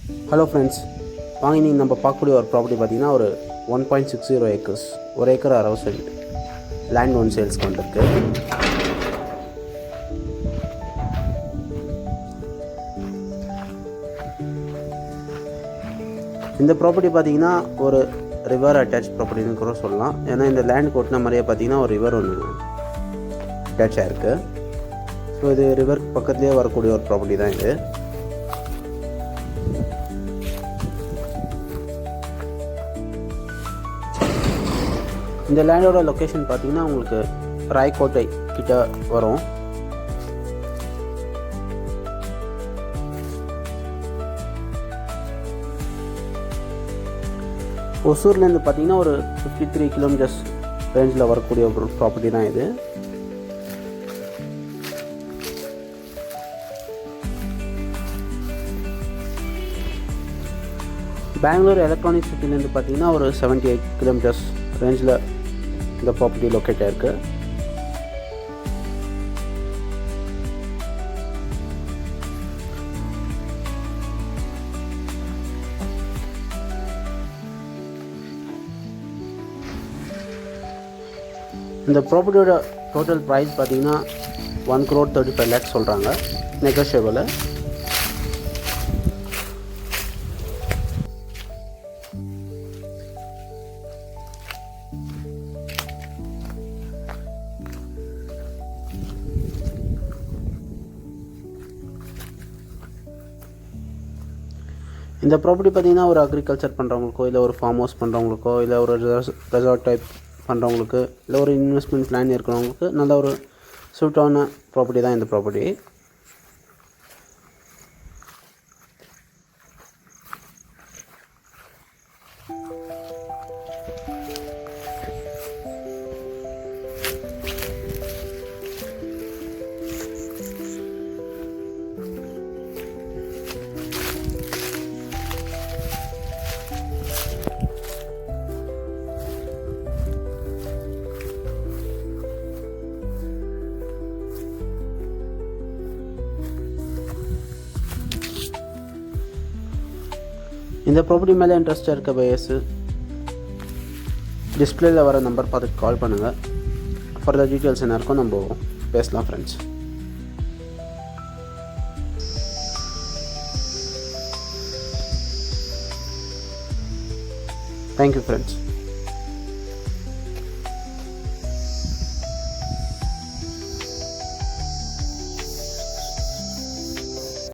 Hello friends, வாங்க நீங்கள் நம்ம பார்க்கக்கூடிய ஒரு ப்ராப்பர்ட்டி பார்த்தீங்கன்னா ஒரு 1.60 ஏக்கர்ஸ், ஒரு ஏக்கர் 60 சென்ட் லேண்ட் ஒன் சேல்ஸ்க்கு வந்திருக்கு. இந்த ப்ராப்பர்ட்டி பார்த்தீங்கன்னா ஒரு ரிவர் அட்டாச் ப்ராப்பர்ட்டின்னு கூட சொல்லலாம். ஏன்னா இந்த லேண்ட் கொட்டின மாதிரியே பார்த்தீங்கன்னா ஒரு ரிவர் ஒன்று அட்டாச் ஆகிருக்கு. ஸோ இது ரிவருக்கு பக்கத்துலேயே வரக்கூடிய ஒரு ப்ராப்பர்ட்டி தான் இது. இந்த லேண்டோட லொக்கேஷன் பார்த்தீங்கன்னா உங்களுக்கு ராய்கோட்டை கிட்ட வரும். ஒசூர்லேருந்து பார்த்தீங்கன்னா ஒரு 53 கிலோமீட்டர்ஸ் ரேஞ்சில் வரக்கூடிய ஒரு ப்ராப்பர்ட்டி தான் இது. பெங்களூர் எலக்ட்ரானிக் சிட்டிலேருந்து பார்த்தீங்கன்னா ஒரு 78 கிலோமீட்டர்ஸ் ரேஞ்சில் இந்த ப்ராப்பர்ட்டி லொக்கேட் ஆகிருக்கு. இந்த ப்ராப்பர்ட்டியோட டோட்டல் ப்ரைஸ் பார்த்தீங்கன்னா 1,35 lakhs சொல்கிறாங்க, நெகோஷியபிள். இந்த ப்ராப்பர்ட்டி பார்த்திங்கன்னா ஒரு அக்ரிகல்ச்சர் பண்ணுறவங்களுக்கோ, இல்லை ஒரு ஃபார்ம் ஹவுஸ் பண்ணுறவங்களுக்கோ, இல்லை ஒரு ரெசார்ட் டைப் பண்ணுறவங்களுக்கு, இல்லை ஒரு இன்வெஸ்ட்மெண்ட் பிளான் இருக்கிறவங்களுக்கு நல்ல ஒரு சூட்டான ப்ராப்பர்ட்டி தான் இந்த ப்ராப்பர்ட்டி. இந்த ப்ராப்பர்ட்டி மேலே இன்ட்ரெஸ்ட்டாக இருக்க பையர்ஸு டிஸ்பிளேயில் வர நம்பர் பார்த்துட்டு கால் பண்ணுங்கள். ஃபர்தர் டீட்டெயில்ஸ் என்ன இருக்கும் நம்ம பேசலாம் ஃப்ரெண்ட்ஸ். Thank you friends.